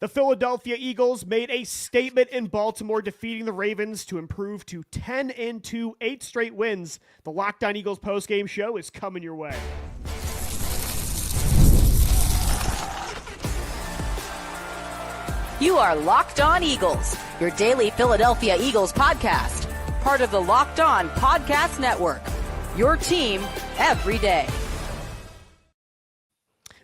The Philadelphia Eagles made a statement in Baltimore, defeating the Ravens to improve to 10-2, 8 straight wins. The Locked On Eagles postgame show is coming your way. You are Locked On Eagles, your daily Philadelphia Eagles podcast. Part of the Locked On Podcast Network, your team every day.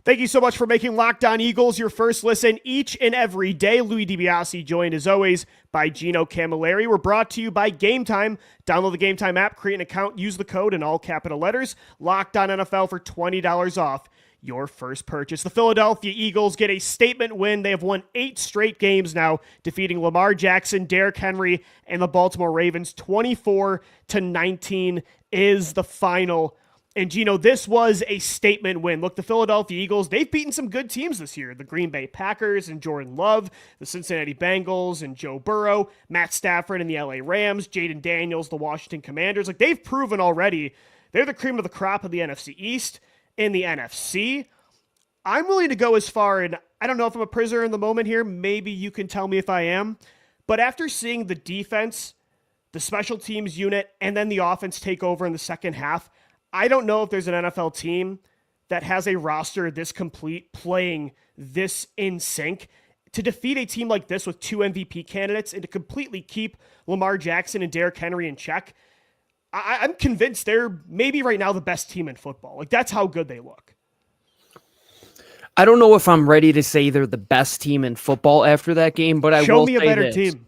Thank you so much for making Locked On Eagles your first listen each and every day. Louis DiBiase joined as always by Gino Camilleri. We're brought to you by GameTime. Download the GameTime app, create an account, use the code in all capital letters, Locked On NFL for $20 off your first purchase. The Philadelphia Eagles get a statement win. They have won 8 straight games now, defeating Lamar Jackson, Derrick Henry, and the Baltimore Ravens. 24-19 is the final. And Gino, this was a statement win. Look, the Philadelphia Eagles, they've beaten some good teams this year. The Green Bay Packers and Jordan Love, the Cincinnati Bengals and Joe Burrow, Matt Stafford and the LA Rams, Jaden Daniels, the Washington Commanders. Like, they've proven already they're the cream of the crop of the NFC East. In the NFC, I'm willing to go as far, and I don't know if I'm a prisoner in the moment here. Maybe you can tell me if I am. But after seeing the defense, the special teams unit, and then the offense take over in the second half, I don't know if there's an NFL team that has a roster this complete, playing this in sync, to defeat a team like this with 2 MVP candidates and to completely keep Lamar Jackson and Derrick Henry in check. I'm convinced they're maybe right now the best team in football. Like, that's how good they look. I don't know if I'm ready to say they're the best team in football after that game, but I will say this. Show me a better team.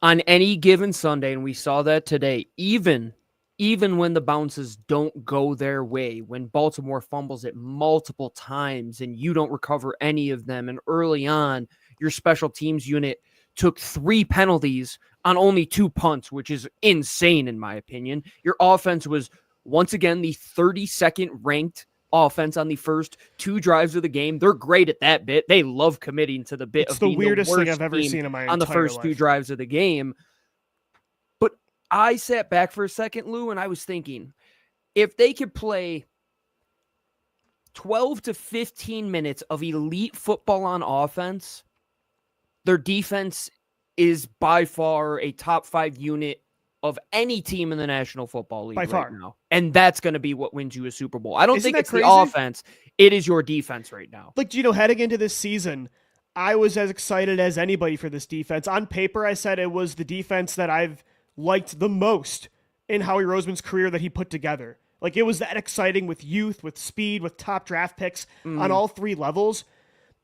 On any given Sunday, and we saw that today, even when the bounces don't go their way, when Baltimore fumbles it multiple times and you don't recover any of them, and early on, your special teams unit took 3 penalties on only 2 punts, which is insane in my opinion. Your offense was once again the 32nd ranked offense on the first 2 drives of the game. They're great at that bit. They love committing to the bit it's of the being weirdest the worst thing I've ever seen in my entire on the first life. 2 drives of the game. But I sat back for a second, Lou, and I was thinking, if they could play 12 to 15 minutes of elite football on offense, their defense is by far a top 5 unit of any team in the National Football League by right far. now. And that's going to be what wins you a Super Bowl. I don't think it's crazy? The offense. It is your defense right now. Like, Gino, heading into this season, I was as excited as anybody for this defense. On paper, I said it was the defense that I've liked the most in Howie Roseman's career that he put together. Like, it was that exciting with youth, with speed, with top draft picks on all 3 levels.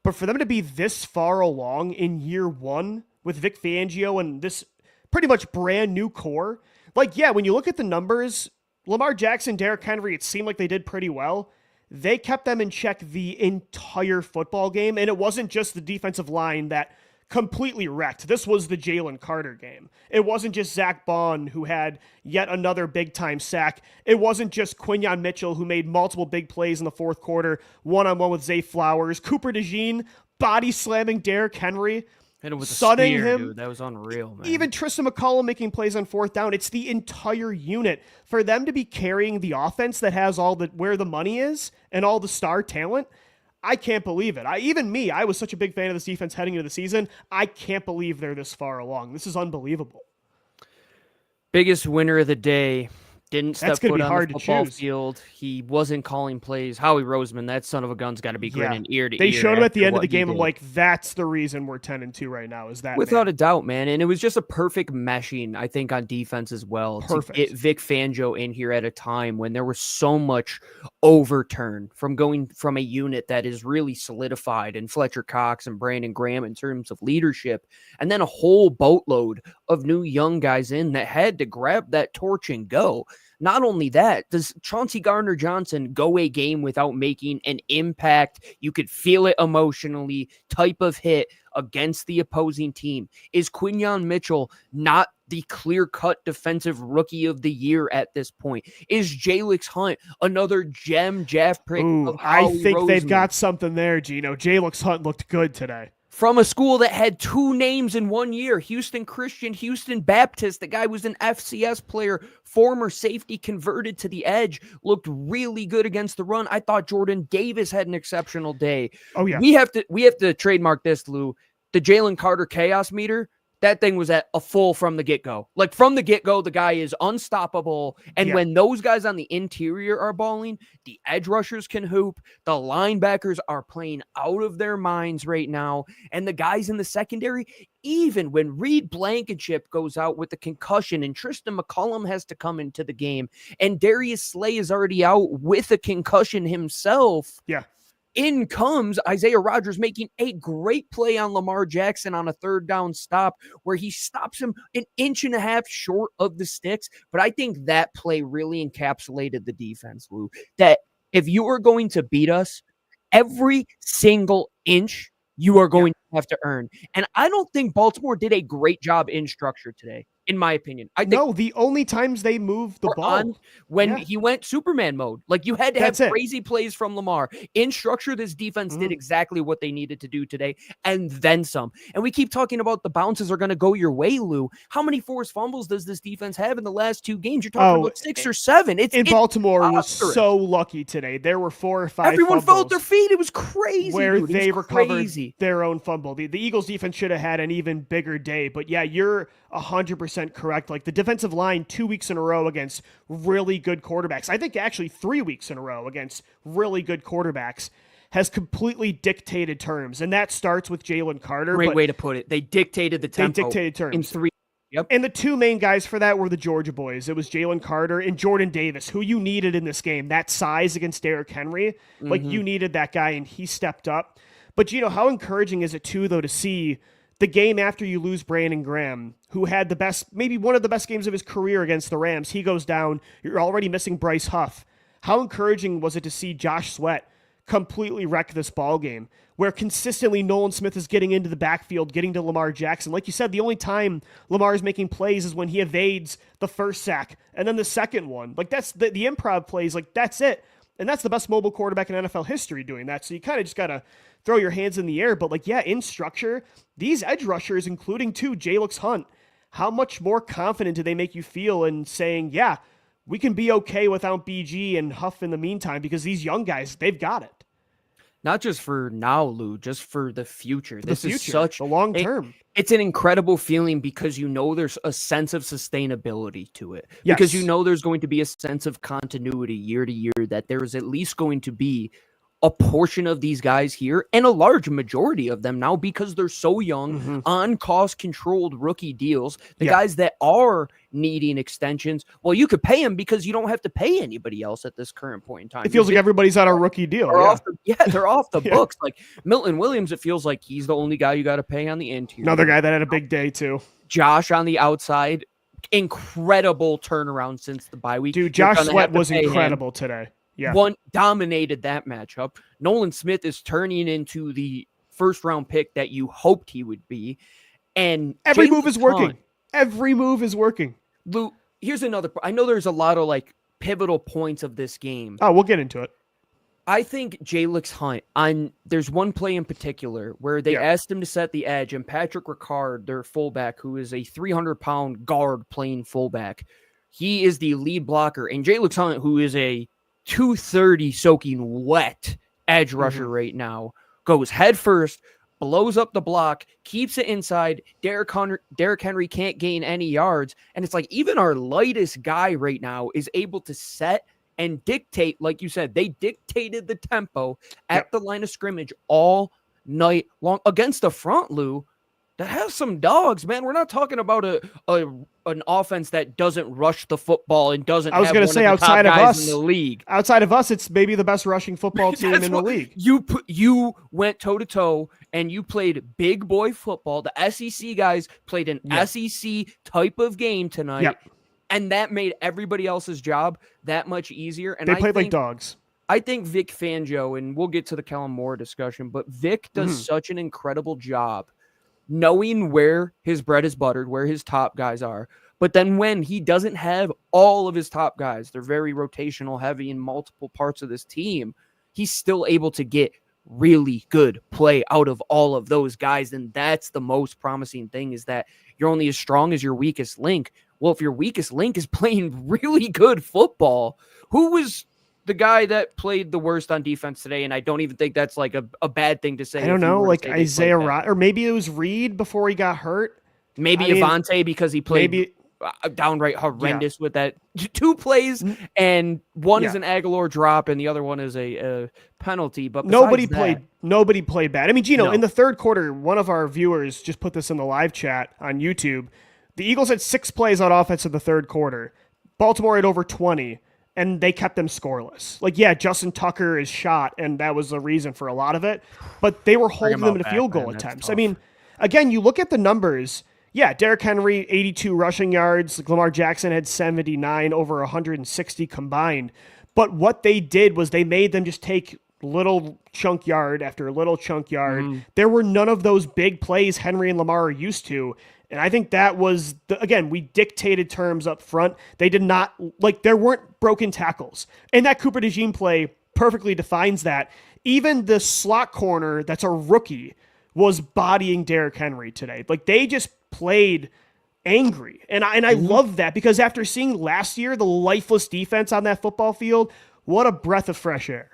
But for them to be this far along in year 1 with Vic Fangio and this pretty much brand new core, like, yeah, when you look at the numbers, Lamar Jackson, Derrick Henry, it seemed like they did pretty well. They kept them in check the entire football game, and it wasn't just the defensive line that completely wrecked. This was the Jalen Carter game. It wasn't just Zach Bond, who had yet another big-time sack. It wasn't just Quinyon Mitchell, who made multiple big plays in the fourth quarter, one-on-one with Zay Flowers. Cooper DeJean body-slamming Derrick Henry, And it was sunning a spear, him. dude. That was unreal, man. Even Tristan McCollum making plays on fourth down. It's the entire unit. For them to be carrying the offense that has all the where the money is and all the star talent, I can't believe it. I was such a big fan of this defense heading into the season. I can't believe they're this far along. This is unbelievable. Biggest winner of the day. Didn't step foot on hard the to football choose. field. He wasn't calling plays. Howie Roseman, that son of a gun's got to be grinning ear to ear. They showed him at the after end of what the he game. I'm did. like, that's the reason we're 10-2 right now. Is that Without a doubt, man. And it was just a perfect meshing, I think, on defense as well. Perfect. To get Vic Fangio in here at a time when there was so much overturn from going from a unit that is really solidified in Fletcher Cox and Brandon Graham in terms of leadership, and then a whole boatload of new young guys in that had to grab that torch and go. Not only that, does Chauncey Gardner-Johnson go a game without making an impact, you could feel it emotionally, type of hit against the opposing team? Is Quinyon Mitchell not the clear-cut defensive rookie of the year at this point? Is Jalix Hunt another gem draft pick? I think they've got something there, Gino. Jalix Hunt looked good today. from a school that had 2 names in 1 year, Houston Christian, Houston Baptist. The guy was an FCS player, former safety, converted to the edge, looked really good against the run. I thought Jordan Davis had an exceptional day. Oh, yeah. We have to trademark this, Lou. The Jalen Carter chaos meter, that thing was at a full from the get-go. Like, from the get-go, the guy is unstoppable. And when those guys on the interior are balling, the edge rushers can hoop. The linebackers are playing out of their minds right now. And the guys in the secondary, even when Reed Blankenship goes out with the concussion and Tristan McCullum has to come into the game and Darius Slay is already out with a concussion himself. Yeah. In comes Isaiah Rodgers making a great play on Lamar Jackson on a 3rd down stop where he stops him 1.5 inches short of the sticks. But I think that play really encapsulated the defense, Lou, that if you are going to beat us, every single inch you are going to have to earn. And I don't think Baltimore did a great job in structure today, in my opinion. I think the only times they moved the ball when he went Superman mode, like you had to have crazy plays from Lamar. In structure, this defense did exactly what they needed to do today, and then some. And we keep talking about the bounces are going to go your way, Lou. How many forced fumbles does this defense have in the last 2 games? You're talking about 6 or 7. Baltimore was so lucky today. There were 4 or 5 Everyone fumbles fell at their feet. It was crazy. Where dude. they recovered their own fumble. The Eagles defense should have had an even bigger day. But yeah, you're 100% correct. Like, the defensive line 2 weeks in a row against really good quarterbacks, I think actually 3 weeks in a row against really good quarterbacks, has completely dictated terms. And that starts with Jalen Carter. Great way to put it. They dictated the tempo. They dictated terms. In 3. Yep. And the 2 main guys for that were the Georgia boys. It was Jalen Carter and Jordan Davis, who you needed in this game. That size against Derrick Henry, like, you needed that guy, and he stepped up. But, how encouraging is it, too, though, to see the game after you lose Brandon Graham, who had the best, maybe one of the best games of his career against the Rams. He goes down. You're already missing Bryce Huff. How encouraging was it to see Josh Sweat completely wreck this ball game, where consistently Nolan Smith is getting into the backfield, getting to Lamar Jackson. Like you said, the only time Lamar is making plays is when he evades the first sack and then the second one. Like, that's the improv plays. Like, that's it. And that's the best mobile quarterback in NFL history doing that. So you kind of just got to throw your hands in the air. But, like, yeah, in structure, these edge rushers, including Jalix Hunt, how much more confident do they make you feel in saying, yeah, we can be okay without BG and Huff in the meantime, because these young guys, they've got it. Not just for now, Lou, just for the future. This is such a long term. It's an incredible feeling because there's a sense of sustainability to it. Yes. Because there's going to be a sense of continuity year to year, that there is at least going to be a portion of these guys here, and a large majority of them now, because they're so young, on cost-controlled rookie deals. The guys that are needing extensions, well, you could pay them because you don't have to pay anybody else at this current point in time. It feels like everybody's on a rookie deal. They're off the books. Like Milton Williams, it feels like he's the only guy you got to pay on the interior. Another guy that had a big day too. Josh on the outside, incredible turnaround since the bye week. Dude, Josh Sweat was incredible today. Yeah. Dominated that matchup. Nolan Smith is turning into the 1st-round pick that you hoped he would be. And every move is working. Every move is working. Lou, here's another. I know there's a lot of pivotal points of this game. Oh, we'll get into it. I think Jalix Hunt, there's one play in particular where they asked him to set the edge, and Patrick Ricard, their fullback, who is a 300-pound guard playing fullback, he is the lead blocker. And Jalix Hunt, who is a 230 soaking wet edge rusher right now, goes head first, blows up the block, keeps it inside. Derrick Henry can't gain any yards. And it's like, even our lightest guy right now is able to set and dictate, like you said, they dictated the tempo at the line of scrimmage all night long against the front, Lou, that has some dogs, man. We're not talking about an offense that doesn't rush the football and doesn't. I was going to say, outside of us in the league, outside of us, it's maybe the best rushing football team in the league. You went toe to toe and you played big boy football. The SEC guys played an SEC type of game tonight, and that made everybody else's job that much easier. And they played like dogs. I think Vic Fangio, and we'll get to the Kellen Moore discussion, but Vic does such an incredible job knowing where his bread is buttered, where his top guys are. But then when he doesn't have all of his top guys, they're very rotational heavy in multiple parts of this team, he's still able to get really good play out of all of those guys. And that's the most promising thing, is that you're only as strong as your weakest link. Well, if your weakest link is playing really good football, who was the guy that played the worst on defense today? And I don't even think that's like a bad thing to say. I don't know, like Isaiah Rod, or maybe it was Reed before he got hurt. Maybe Avante, because he played downright horrendous with that 2 plays, and one is an Aguilar drop and the other one is a penalty. But nobody played bad. I mean, Gino, in the third quarter, one of our viewers just put this in the live chat on YouTube. The Eagles had 6 plays on offense in the third quarter. Baltimore had over 20, and they kept them scoreless. Like, yeah, Justin Tucker is shot, and that was the reason for a lot of it, but they were holding them to field goal attempts. I mean, again, you look at the numbers. Yeah, Derrick Henry, 82 rushing yards. Lamar Jackson had 79, over 160 combined. But what they did was they made them just take little chunk yard after little chunk yard. There were none of those big plays Henry and Lamar are used to. And I think that was, again, we dictated terms up front. They did not, like, there weren't broken tackles. And that Cooper DeJean play perfectly defines that. Even the slot corner that's a rookie was bodying Derrick Henry today. Like, they just played angry. And I love that, because after seeing last year, the lifeless defense on that football field, what a breath of fresh air.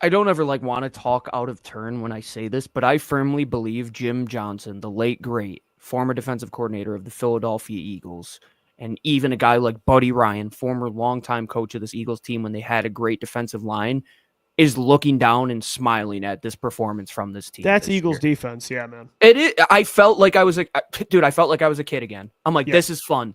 I don't ever want to talk out of turn when I say this, but I firmly believe Jim Johnson, the late great former defensive coordinator of the Philadelphia Eagles, and even a guy like Buddy Ryan, former longtime coach of this Eagles team when they had a great defensive line, is looking down and smiling at this performance from this team. That's Eagles defense. Yeah, man. It is. I felt like I was a kid again. I'm like, This is fun.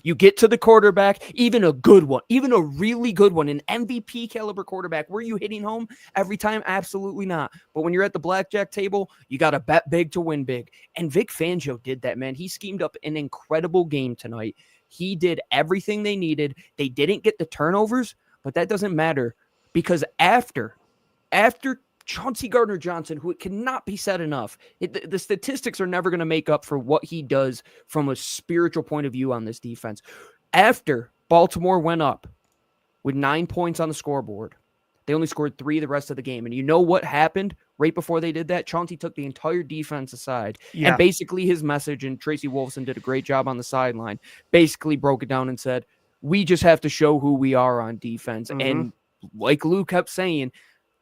You get to the quarterback, even a good one, even a really good one, an MVP caliber quarterback. Were you hitting home every time? Absolutely not. But when you're at the blackjack table, you got to bet big to win big. And Vic Fangio did that, man. He schemed up an incredible game tonight. He did everything they needed. They didn't get the turnovers, but that doesn't matter. Because after Chauncey Gardner-Johnson, who it cannot be said enough, the statistics are never going to make up for what he does from a spiritual point of view on this defense. After Baltimore went up with 9 points on the scoreboard, they only scored 3 the rest of the game. And you know what happened right before they did that? Chauncey took the entire defense aside. Yeah. And basically his message, and Tracy Wolfson did a great job on the sideline, basically broke it down and said, we just have to show who we are on defense. And like Lou kept saying,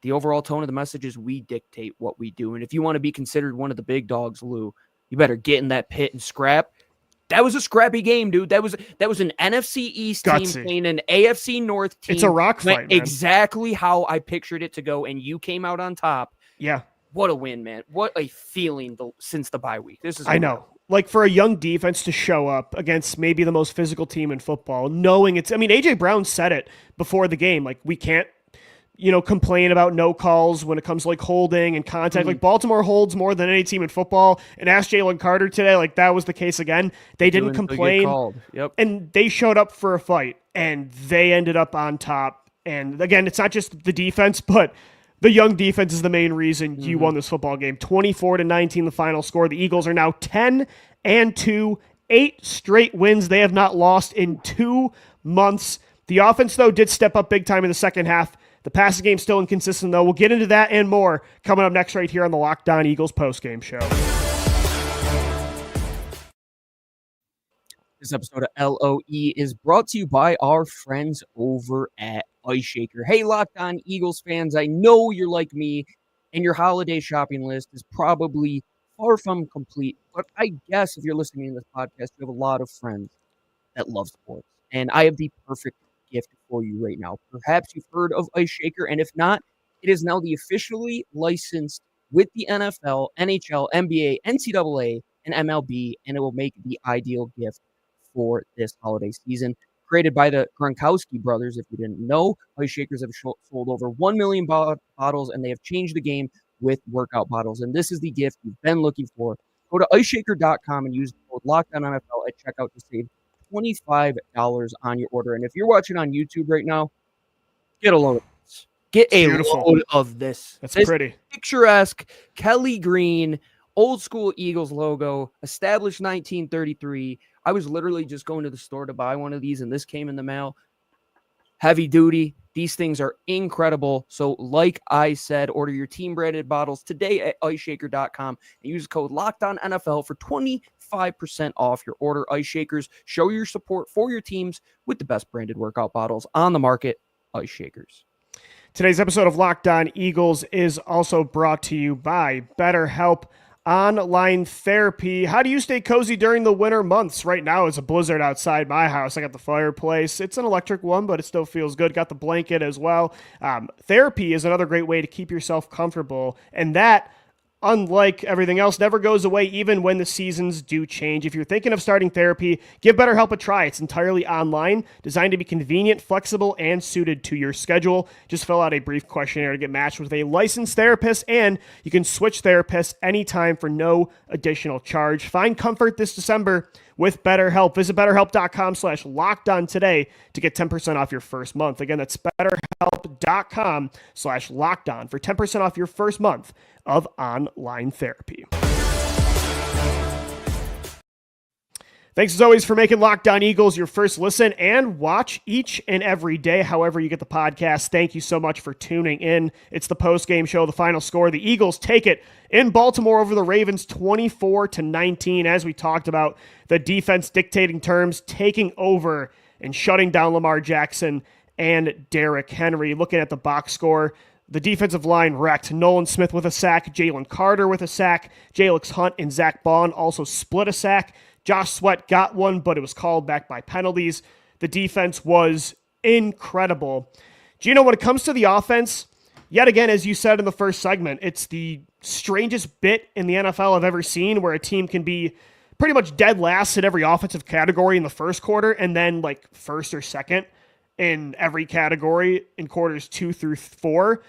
the overall tone of the message is we dictate what we do. And if you want to be considered one of the big dogs, Lou, you better get in that pit and scrap. That was a scrappy game, dude. That was an NFC East team playing an AFC North team. It's a rock fight, man. Exactly how I pictured it to go, and you came out on top. Yeah. What a win, man. What a feeling since the bye week. I know. Like, for a young defense to show up against maybe the most physical team in football, knowing A.J. Brown said it before the game. Like, we can't, complain about no calls when it comes to, like, holding and contact. Like, Baltimore holds more than any team in football. And ask Jalen Carter today, like, that was the case again. They didn't complain. Yep. And they showed up for a fight, and they ended up on top. And, again, it's not just the defense, but the young defense is the main reason you won this football game. 24-19, the final score. The Eagles are now 10-2, 8 straight wins. They have not lost in 2 months. The offense, though, did step up big time in the second half. The passing game still inconsistent, though. We'll get into that and more coming up next right here on the Locked On Eagles postgame show. This episode of LOE is brought to you by our friends over at Ice Shaker. Hey, Locked On Eagles fans, I know you're like me, and your holiday shopping list is probably far from complete, but I guess if you're listening to this podcast, you have a lot of friends that love sports, and I have the perfect gift for you right now. Perhaps you've heard of Ice Shaker, and if not, it is now the officially licensed with the NFL, NHL, NBA, NCAA, and MLB, and it will make the ideal gift for this holiday season. Created by the Gronkowski brothers, if you didn't know, Ice Shakers have sold over 1 million bottles, and they have changed the game with workout bottles. And this is the gift you've been looking for. Go to iceshaker.com and use the code LOCKEDONNFL at checkout to save $25 on your order. And if you're watching on YouTube right now, get a load of this. Get a load of this. That's pretty. Picturesque Kelly Green, old school Eagles logo, established 1933. I was literally just going to the store to buy one of these, and this came in the mail. Heavy duty. These things are incredible. So like I said, order your team branded bottles today at iceshaker.com and use code LOCKEDONNFL for 25% off your order. Ice Shakers, show your support for your teams with the best branded workout bottles on the market. Ice Shakers. Today's episode of Locked On Eagles is also brought to you by BetterHelp Online Therapy. How do you stay cozy during the winter months? Right now, it's a blizzard outside my house. I got the fireplace. It's an electric one, but it still feels good. Got the blanket as well. Therapy is another great way to keep yourself comfortable, and that, unlike everything else, never goes away even when the seasons do change. If you're thinking of starting therapy, give BetterHelp a try. It's entirely online, designed to be convenient, flexible, and suited to your schedule. Just fill out a brief questionnaire to get matched with a licensed therapist, and you can switch therapists anytime for no additional charge. Find comfort this December with BetterHelp. Visit BetterHelp.com/LockedOn today to get 10% off your first month. Again, that's BetterHelp.com/LockedOn for 10% off your first month of online therapy. Thanks as always for making Locked On Eagles your first listen and watch each and every day, however you get the podcast. Thank you so much for tuning in. It's the postgame show, the final score. The Eagles take it in Baltimore over the Ravens 24-19. As we talked about, the defense dictating terms, taking over and shutting down Lamar Jackson and Derrick Henry. Looking at the box score, the defensive line wrecked. Nolan Smith with a sack, Jalen Carter with a sack, Jalix Hunt and Zach Bond also split a sack. Josh Sweat got one, but it was called back by penalties. The defense was incredible. Gino, when it comes to the offense, yet again, as you said in the first segment, it's the strangest bit in the NFL I've ever seen where a team can be pretty much dead last in every offensive category in the first quarter and then like first or second in every category in quarters 2 through 4.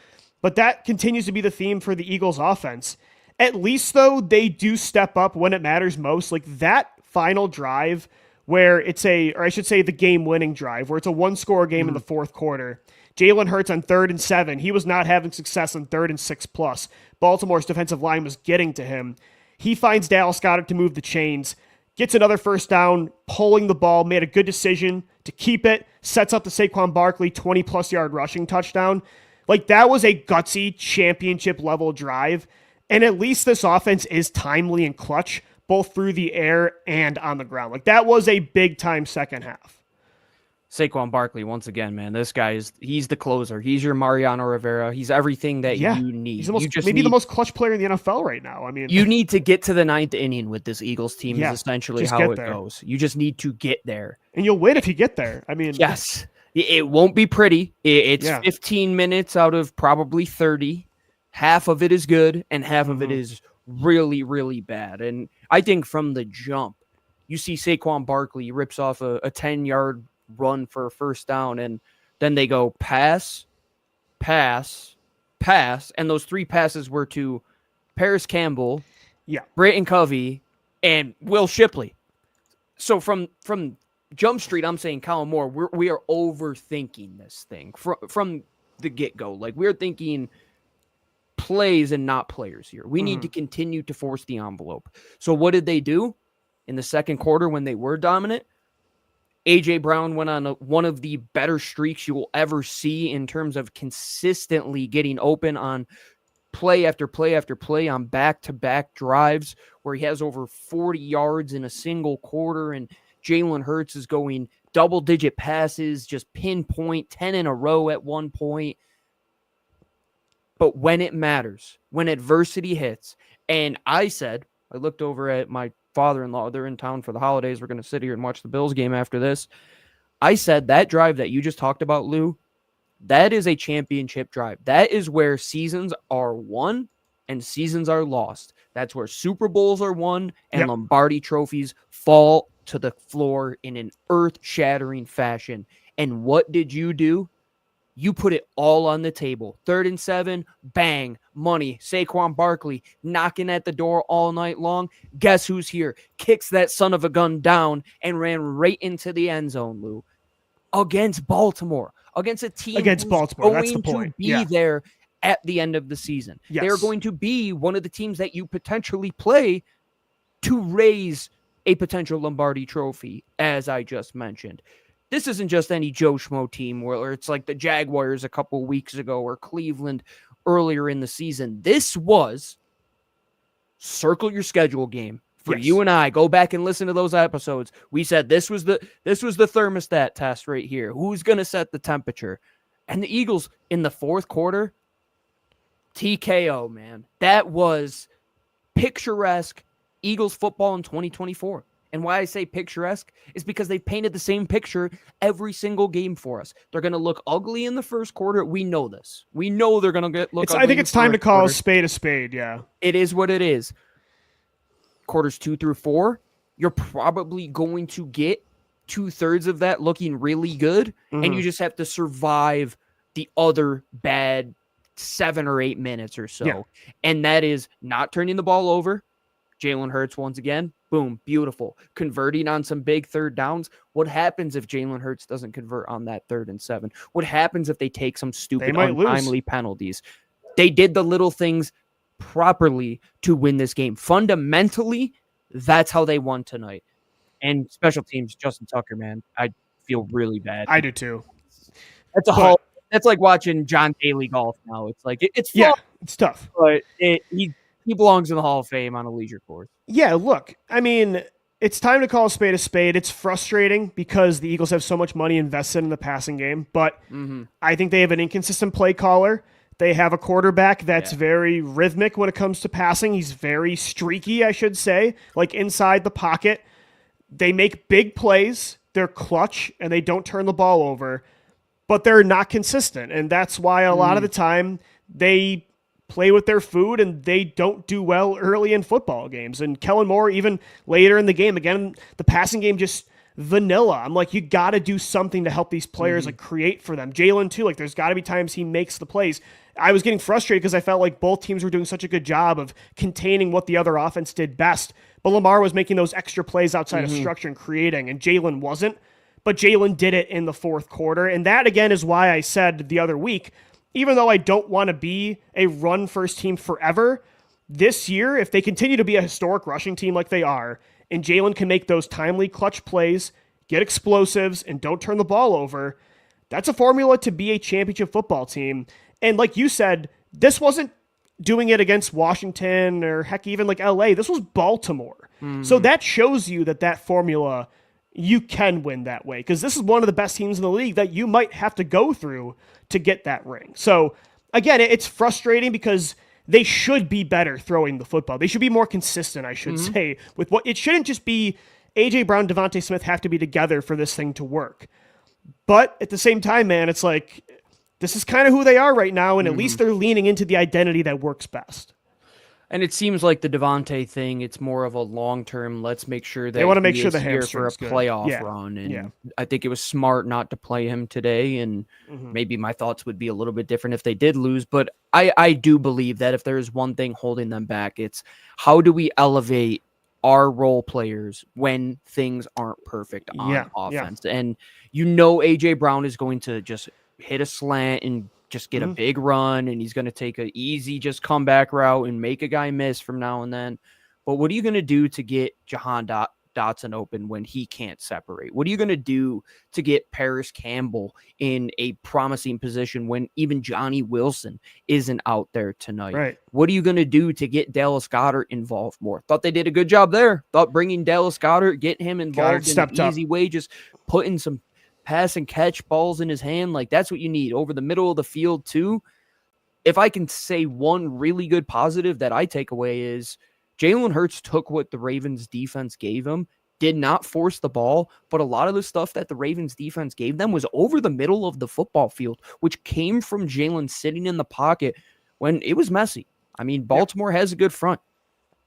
But that continues to be the theme for the Eagles offense. At least, though, they do step up when it matters most. Like that final drive where it's the game-winning drive, where it's a one-score game in the fourth quarter. Jalen Hurts on 3rd and 7. He was not having success on 3rd and 6+. Baltimore's defensive line was getting to him. He finds Dallas Goedert to move the chains, gets another first down, pulling the ball, made a good decision to keep it, sets up the Saquon Barkley 20-plus yard rushing touchdown. Like, that was a gutsy championship-level drive, and at least this offense is timely and clutch, both through the air and on the ground. Like, that was a big-time second half. Saquon Barkley, once again, man, this guy he's the closer. He's your Mariano Rivera. He's everything that you need. He's the most clutch player in the NFL right now. I mean, you need to get to the 9th inning with this Eagles team is essentially how it goes. You just need to get there. And you'll win if you get there. I mean, yes. It won't be pretty. It's 15 minutes out of probably 30. Half of it is good, and half of it is really, really bad. And I think from the jump, you see Saquon Barkley rips off a 10-yard run for a first down, and then they go pass, pass, pass, and those 3 passes were to Paris Campbell, Brayton Covey, and Will Shipley. So from Jump Street, I'm saying Kellen Moore, we are overthinking this thing from the get-go. Like, we're thinking plays and not players here. We need to continue to force the envelope. So what did they do in the second quarter when they were dominant? A.J. Brown went on one of the better streaks you will ever see in terms of consistently getting open on play after play after play on back-to-back drives where he has over 40 yards in a single quarter, and Jalen Hurts is going double-digit passes, just pinpoint, 10 in a row at one point. But when it matters, when adversity hits, and I looked over at my father-in-law, they're in town for the holidays, we're going to sit here and watch the Bills game after this. I said that drive that you just talked about, Lou, that is a championship drive. That is where seasons are won and seasons are lost. That's where Super Bowls are won and Lombardi trophies fall to the floor in an earth-shattering fashion. And what did you do? You put it all on the table. 3rd and 7, bang, money. Saquon Barkley knocking at the door all night long. Guess who's here? Kicks that son of a gun down and ran right into the end zone, Lou. Against Baltimore. Against a team against Baltimore. That's the going point. to be there at the end of the season. Yes. They're going to be one of the teams that you potentially play to raise a potential Lombardi trophy, as I just mentioned. This isn't just any Joe Schmo team where it's like the Jaguars a couple weeks ago or Cleveland earlier in the season. This was circle your schedule game. For you and I, go back and listen to those episodes. We said this was the thermostat test right here. Who's going to set the temperature? And the Eagles in the fourth quarter, TKO, man. That was picturesque Eagles football in 2024. And why I say picturesque is because they've painted the same picture every single game for us. They're going to look ugly in the first quarter. We know this. We know they're going to look ugly. I think it's time to call a spade, yeah. It is what it is. Quarters 2 through 4, you're probably going to get 2/3 of that looking really good, and you just have to survive the other bad 7 or 8 minutes or so. Yeah. And that is not turning the ball over. Jalen Hurts once again, boom, beautiful. Converting on some big third downs. What happens if Jalen Hurts doesn't convert on that 3rd and 7? What happens if they take some stupid, untimely penalties? They did the little things properly to win this game. Fundamentally, that's how they won tonight. And special teams, Justin Tucker, man, I feel really bad. I do too. That's like watching John Daly golf now. It's like it's fun, yeah, it's tough, but he belongs in the Hall of Fame on a leisure course. Yeah, look, I mean, it's time to call a spade a spade. It's frustrating because the Eagles have so much money invested in the passing game, but I think they have an inconsistent play caller. They have a quarterback that's very rhythmic when it comes to passing. He's very streaky, I should say, like inside the pocket. They make big plays. They're clutch, and they don't turn the ball over, but they're not consistent. And that's why a lot of the time they play with their food and they don't do well early in football games. And Kellen Moore, even later in the game, again, the passing game just vanilla. I'm like, you got to do something to help these players like create for them. Jalen too, like there's got to be times he makes the plays. I was getting frustrated because I felt like both teams were doing such a good job of containing what the other offense did best. But Lamar was making those extra plays outside of structure and creating, and Jalen wasn't. But Jalen did it in the fourth quarter. And that, again, is why I said the other week, even though I don't want to be a run-first team forever, this year, if they continue to be a historic rushing team like they are, and Jalen can make those timely clutch plays, get explosives, and don't turn the ball over, that's a formula to be a championship football team. And like you said, this wasn't doing it against Washington or heck, even like LA. This was Baltimore. So that shows you that formula, you can win that way, because this is one of the best teams in the league that you might have to go through to get that ring. So again, it's frustrating because they should be better throwing the football. They should be more consistent, I should say, with what it shouldn't just be A.J. Brown, Devontae Smith have to be together for this thing to work. But at the same time, man, it's like, this is kind of who they are right now, and at least they're leaning into the identity that works best. And it seems like the Devontae thing, it's more of a long-term, let's make sure that they want to make sure the here for a playoff run. And I think it was smart not to play him today, and maybe my thoughts would be a little bit different if they did lose. But I do believe that if there's one thing holding them back, it's how do we elevate our role players when things aren't perfect on offense. And you know A.J. Brown is going to just hit a slant and just get a big run, and he's going to take an easy just comeback route and make a guy miss from now and then. But what are you going to do to get Jahan Dotson open when he can't separate? What are you going to do to get Paris Campbell in a promising position when even Johnny Wilson isn't out there tonight? Right. What are you going to do to get Dallas Goedert involved more? Thought they did a good job there. Thought bringing Dallas Goedert, getting him involved in an easy way, just putting some pass and catch balls in his hand, like that's what you need over the middle of the field too. If I can say one really good positive that I take away is Jalen Hurts took what the Ravens defense gave him, did not force the ball, but a lot of the stuff that the Ravens defense gave them was over the middle of the football field, which came from Jalen sitting in the pocket when it was messy. I mean, Baltimore has a good front.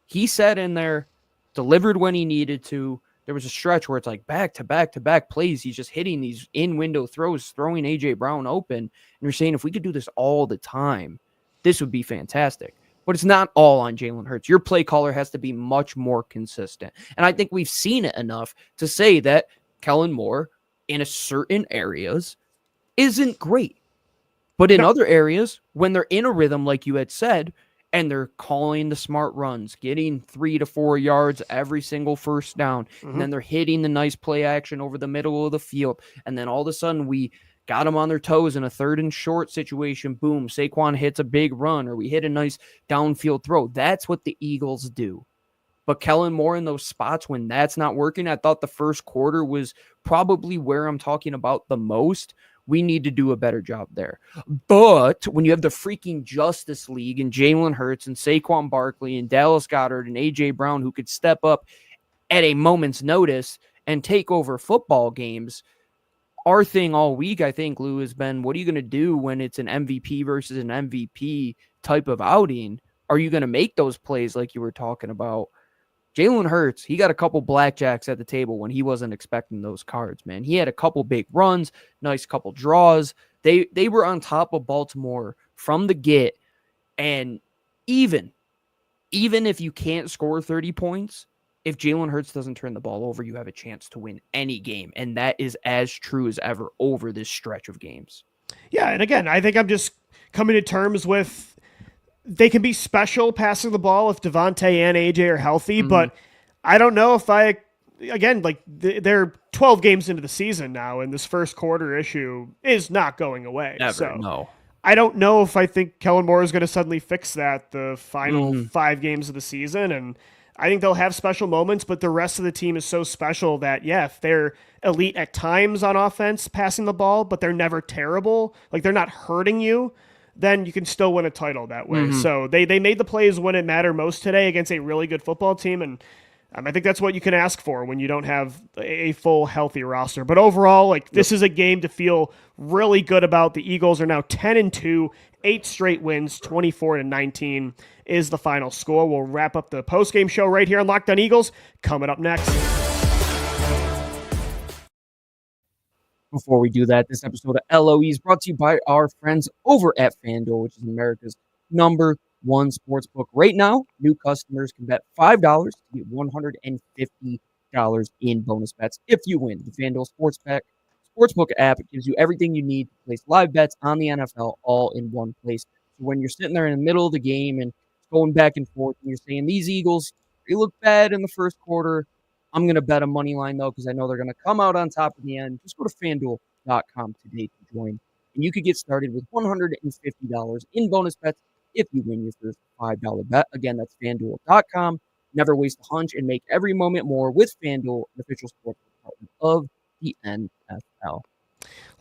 He sat in there, delivered when he needed to. There was a stretch where it's like back to back to back plays. He's just hitting these in-window throws, throwing A.J. Brown open. And you're saying if we could do this all the time, this would be fantastic. But it's not all on Jalen Hurts. Your play caller has to be much more consistent. And I think we've seen it enough to say that Kellen Moore, in a certain areas, isn't great. But in other areas, when they're in a rhythm, like you had said, and they're calling the smart runs, getting 3 to 4 yards every single first down. And then they're hitting the nice play action over the middle of the field. And then all of a sudden we got them on their toes in a 3rd and short situation. Boom, Saquon hits a big run, or we hit a nice downfield throw. That's what the Eagles do. But Kellen Moore in those spots when that's not working, I thought the first quarter was probably where I'm talking about the most. We need to do a better job there. But when you have the freaking Justice League and Jalen Hurts and Saquon Barkley and Dallas Goedert and A.J. Brown who could step up at a moment's notice and take over football games, our thing all week, I think, Lou, has been, what are you going to do when it's an MVP versus an MVP type of outing? Are you going to make those plays like you were talking about? Jalen Hurts, he got a couple blackjacks at the table when he wasn't expecting those cards, man. He had a couple big runs, nice couple draws. They were on top of Baltimore from the get. And even if you can't score 30 points, if Jalen Hurts doesn't turn the ball over, you have a chance to win any game. And that is as true as ever over this stretch of games. Yeah, and again, I think I'm just coming to terms with they can be special passing the ball if Devontae and AJ are healthy, but I don't know if they're 12 games into the season now, and this first quarter issue is not going away. Never, no. I don't know if I think Kellen Moore is going to suddenly fix that the final 5 games of the season, and I think they'll have special moments, but the rest of the team is so special that, yeah, if they're elite at times on offense passing the ball, but they're never terrible, like they're not hurting you, then you can still win a title that way. So they made the plays when it mattered most today against a really good football team, and I think that's what you can ask for when you don't have a full healthy roster. But overall, this is a game to feel really good about. The Eagles are now 10-2, 8 straight wins, 24-19 is the final score. We'll wrap up the postgame show right here on Locked On Eagles, coming up next. Before we do that, this episode of LOE is brought to you by our friends over at FanDuel, which is America's #1 sportsbook. Right now, new customers can bet $5 to get $150 in bonus bets if you win. The FanDuel Sportsbook app gives you everything you need to place live bets on the NFL all in one place. So when you're sitting there in the middle of the game and going back and forth and you're saying, these Eagles, they look bad in the first quarter, I'm going to bet a money line, though, because I know they're going to come out on top in the end. Just go to FanDuel.com today to join. And you could get started with $150 in bonus bets if you win your first $5 bet. Again, that's FanDuel.com. Never waste a hunch and make every moment more with FanDuel, an official sports partner of the NFL.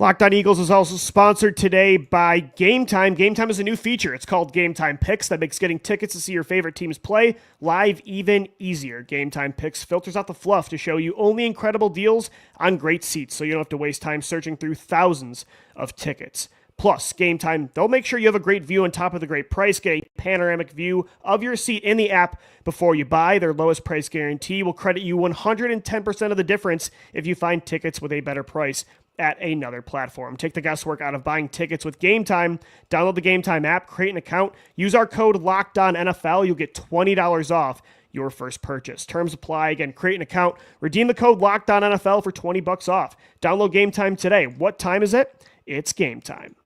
Locked On Eagles is also sponsored today by GameTime. GameTime is a new feature. It's called GameTime Picks that makes getting tickets to see your favorite teams play live even easier. GameTime Picks filters out the fluff to show you only incredible deals on great seats, so you don't have to waste time searching through thousands of tickets. Plus, GameTime, they'll make sure you have a great view on top of the great price, get a panoramic view of your seat in the app before you buy. Their lowest price guarantee will credit you 110% of the difference if you find tickets with a better price at another platform. Take the guesswork out of buying tickets with GameTime. Download the GameTime app, create an account, use our code LOCKEDONNFL. You'll get $20 off your first purchase. Terms apply. Again, create an account, redeem the code LOCKEDONNFL for $20 off. Download GameTime today. What time is it? It's game time.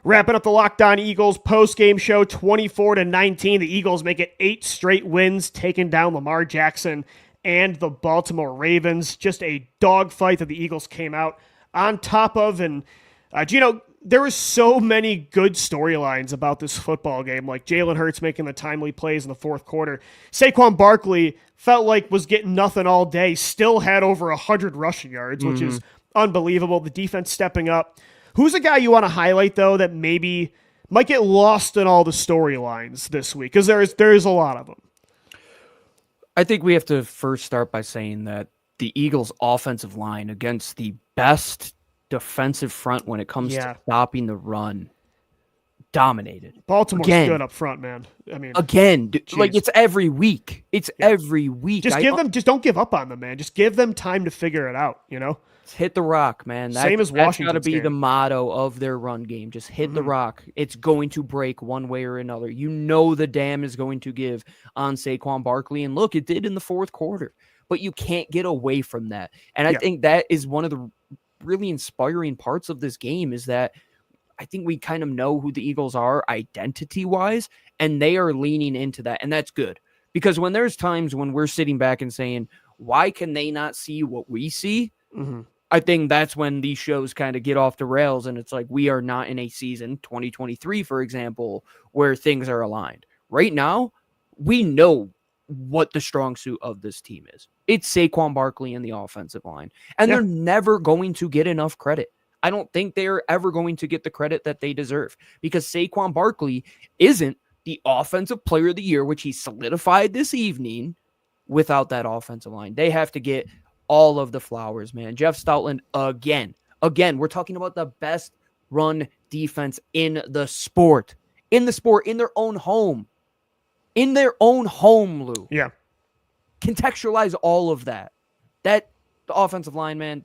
Wrapping up the Locked On Eagles post-game show, 24-19. The Eagles make it 8 straight wins, taking down Lamar Jackson and the Baltimore Ravens. Just a dogfight that the Eagles came out on top of. And, Gino, there were so many good storylines about this football game, like Jalen Hurts making the timely plays in the fourth quarter. Saquon Barkley felt like was getting nothing all day, still had over 100 rushing yards, which is unbelievable. The defense stepping up. Who's a guy you want to highlight, though, that maybe might get lost in all the storylines this week? Because there is a lot of them. I think we have to first start by saying that the Eagles' offensive line against the best defensive front when it comes to stopping the run dominated. Baltimore's good up front, man. I mean, it's every week. It's every week. Just don't give up on them, man. Just give them time to figure it out, you know? Hit the rock, man. Same as Washington's That's got to be the motto of their run game. Just hit the rock. It's going to break one way or another. You know the dam is going to give on Saquon Barkley. And look, it did in the fourth quarter. But you can't get away from that. And I think that is one of the really inspiring parts of this game is that I think we kind of know who the Eagles are identity-wise, and they are leaning into that, and that's good. Because when there's times when we're sitting back and saying, why can they not see what we see? Mm-hmm. I think that's when these shows kind of get off the rails, and it's like we are not in a season, 2023, for example, where things are aligned. Right now, we know what the strong suit of this team is. It's Saquon Barkley in the offensive line, and they're never going to get enough credit. I don't think they're ever going to get the credit that they deserve because Saquon Barkley isn't the offensive player of the year, which he solidified this evening without that offensive line. They have to get all of the flowers, man. Jeff Stoutland, again, we're talking about the best run defense in the sport, in their own home, Lou. Yeah. Contextualize all of that. The offensive line, man,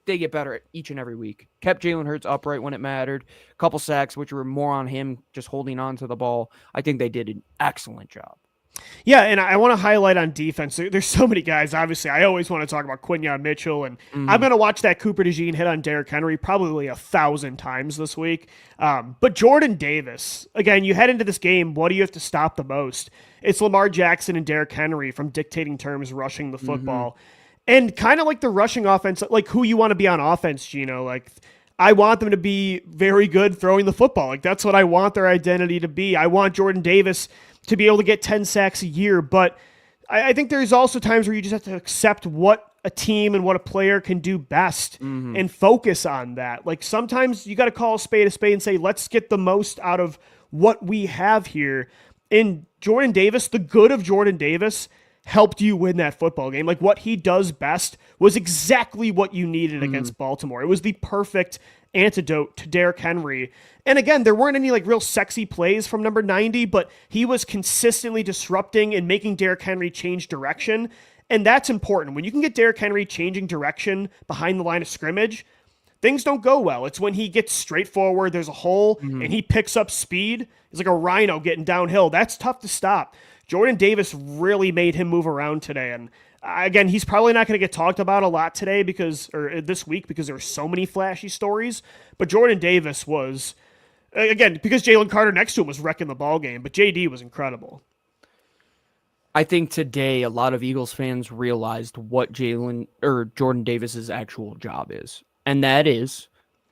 they get better each and every week. Kept Jalen Hurts upright when it mattered. A couple sacks, which were more on him just holding on to the ball. I think they did an excellent job. Yeah, and I want to highlight on defense. There's so many guys. Obviously, I always want to talk about Quinyon Mitchell, and I'm going to watch that Cooper DeJean hit on Derrick Henry probably 1,000 times this week. But Jordan Davis, again, you head into this game, what do you have to stop the most? It's Lamar Jackson and Derrick Henry from dictating terms rushing the football. And kind of like the rushing offense, like who you want to be on offense, Gino. Like, I want them to be very good throwing the football. Like, that's what I want their identity to be. I want Jordan Davis to be able to get 10 sacks a year. But I think there's also times where you just have to accept what a team and what a player can do best and focus on that. Like, sometimes you got to call a spade and say, let's get the most out of what we have here. And Jordan Davis, the good of Jordan Davis helped you win that football game. Like, what he does best was exactly what you needed against Baltimore. It was the perfect antidote to Derrick Henry. And again, there weren't any like real sexy plays from number 90, but he was consistently disrupting and making Derrick Henry change direction. And that's important. When you can get Derrick Henry changing direction behind the line of scrimmage, things don't go well. It's when he gets straight forward, there's a hole, and he picks up speed. He's like a rhino getting downhill. That's tough to stop. Jordan Davis really made him move around today. And again, he's probably not going to get talked about a lot today this week because there were so many flashy stories. But Jordan Davis was, again, because Jalen Carter next to him was wrecking the ball game, but JD was incredible. I think today a lot of Eagles fans realized what Jordan Davis's actual job is. And that is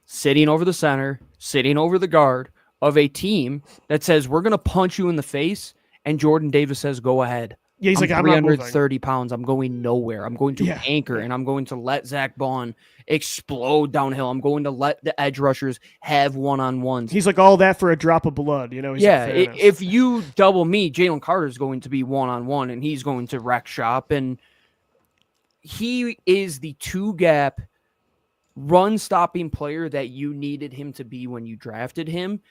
sitting over the center, sitting over the guard of a team that says, we're going to punch you in the face. And Jordan Davis says, go ahead. Yeah, he's like, I'm 330 pounds. I'm going nowhere. I'm going to anchor, and I'm going to let Zach Bond explode downhill. I'm going to let the edge rushers have one-on-ones. He's like, all that for a drop of blood. You know, he's if you double me, Jalen Carter is going to be one-on-one, and he's going to wreck shop. And he is the two-gap run-stopping player that you needed him to be when you drafted him.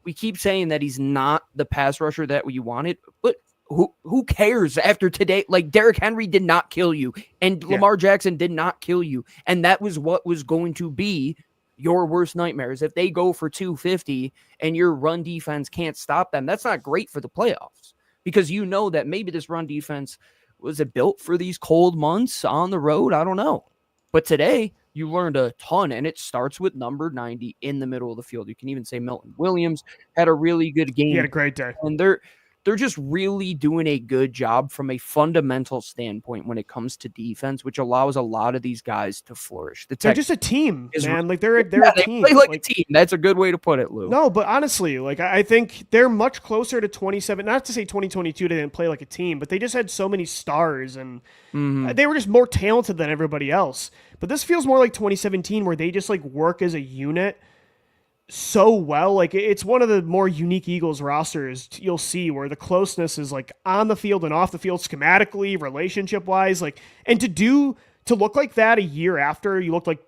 We keep saying that he's not the pass rusher that you wanted, but who cares after today? Like, Derrick Henry did not kill you, and Lamar Jackson did not kill you, and that was what was going to be your worst nightmares. If they go for 250 and your run defense can't stop them, that's not great for the playoffs, because you know that maybe this run defense, was it built for these cold months on the road? I don't know. But today, you learned a ton, and it starts with number 90 in the middle of the field. You can even say Milton Williams had a really good game. He had a great day. And they're just really doing a good job from a fundamental standpoint when it comes to defense, which allows a lot of these guys to flourish. They're just a team, man. Like, they're a team. They play like a team. That's a good way to put it, Lou. No, but honestly, like, I think they're much closer to 27. Not to say 2022 they didn't play like a team, but they just had so many stars, and they were just more talented than everybody else. But this feels more like 2017, where they just like work as a unit so well. Like, it's one of the more unique Eagles rosters you'll see, where the closeness is like on the field and off the field, schematically, relationship wise, like, and to look like that a year after you looked like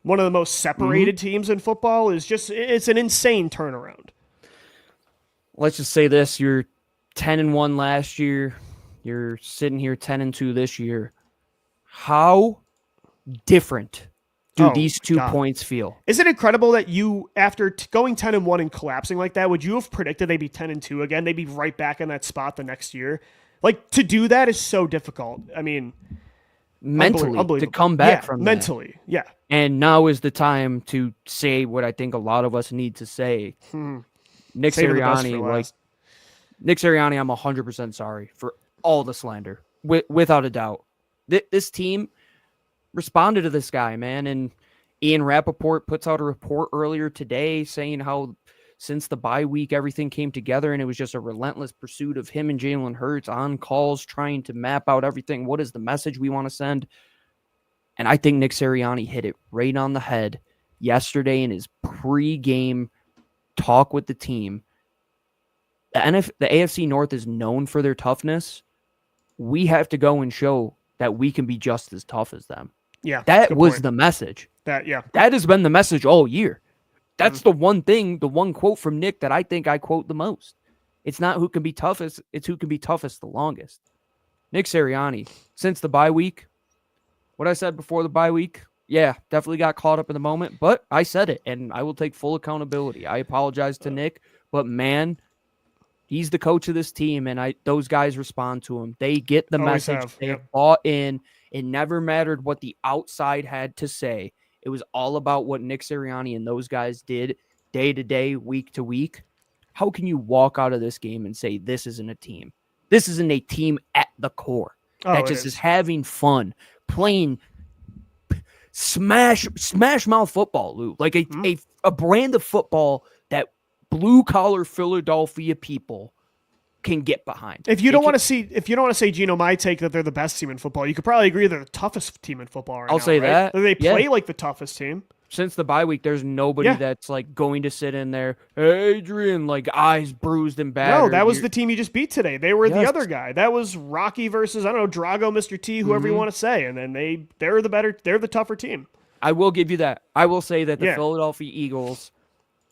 one of the most separated teams in football is just, it's an insane turnaround. Let's just say this: you're 10-1 last year. You're sitting here 10-2 this year. How different do these 2 points feel? Is it incredible that you, after going 10-1 and collapsing like that, would you have predicted they'd be 10-2 again? They'd be right back in that spot the next year. Like, to do that is so difficult. I mean, mentally to come back from that. Mentally, yeah. And now is the time to say what I think a lot of us need to say. Nick Sirianni, I'm 100% sorry for all the slander, without a doubt. This team responded to this guy, man. And Ian Rappaport puts out a report earlier today saying how since the bye week, everything came together and it was just a relentless pursuit of him and Jalen Hurts on calls, trying to map out everything. What is the message we want to send? And I think Nick Sirianni hit it right on the head yesterday in his pre-game talk with the team. The AFC North is known for their toughness. We have to go and show that we can be just as tough as them. Yeah, that was the message. That has been the message all year. That's the one thing, the one quote from Nick that I think I quote the most. It's not who can be toughest, it's who can be toughest the longest. Nick Sirianni, since the bye week, what I said before the bye week, yeah, definitely got caught up in the moment, but I said it, and I will take full accountability. I apologize to Nick, but man, he's the coach of this team, and those guys respond to him. They get the message. They have bought in. It never mattered what the outside had to say. It was all about what Nick Sirianni and those guys did day to day, week to week. How can you walk out of this game and say this isn't a team? This isn't a team at the core that just is having fun, playing smash mouth football, Lou. Like a brand of football that blue-collar Philadelphia people can get behind. If you don't want to say, Gino, my take that they're the best team in football, you could probably agree they're the toughest team in football right now. I'll say right? that. They play like the toughest team. Since the bye week, there's nobody that's like going to sit in there, Adrian, like eyes bruised and battered. No, that was the team you just beat today. They were the other guy. That was Rocky versus, I don't know, Drago, Mr. T, whoever you want to say. And then they're the tougher team. I will give you that. I will say that the Philadelphia Eagles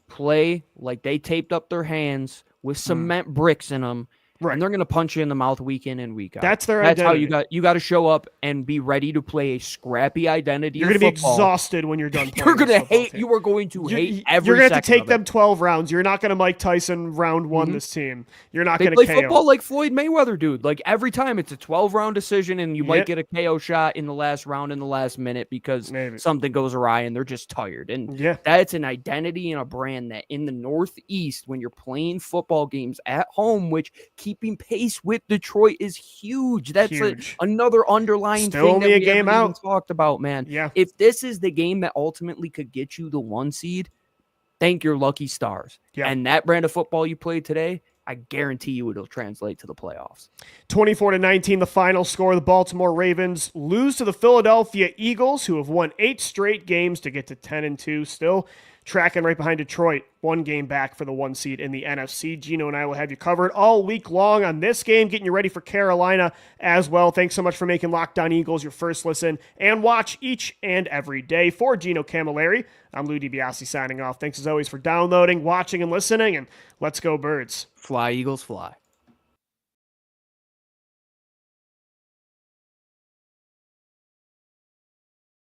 play like they taped up their hands with cement bricks in them. Right. And they're going to punch you in the mouth week in and week out. That's their identity. How you got to show up and be ready to play a scrappy identity. You're going to be exhausted when you're done playing. You're going to hate. You are going to hate every. You're going to have to take them 12 rounds. You're not going to Mike Tyson round one this team. You're not going to play KO. Football like Floyd Mayweather, dude. Like every time it's a 12-round decision, and you might get a KO shot in the last round in the last minute because something goes awry and they're just tired. And that's an identity and a brand that in the Northeast, when you're playing football games at home, which keeping pace with Detroit is huge. That's huge. Another underlying Still thing only that a we game haven't out. even talked about, man. Yeah. If this is the game that ultimately could get you the 1 seed, thank your lucky stars. Yeah. And that brand of football you played today, I guarantee you it'll translate to the playoffs. 24-19, the final score. The Baltimore Ravens lose to the Philadelphia Eagles, who have won 8 straight games to get to 10-2. Still tracking right behind Detroit, 1 game back for the 1 seed in the NFC. Gino and I will have you covered all week long on this game, getting you ready for Carolina as well. Thanks so much for making Locked On Eagles your first listen and watch each and every day. For Gino Camilleri, I'm Lou DiBiase signing off. Thanks as always for downloading, watching, and listening, and let's go Birds. Fly, Eagles, fly.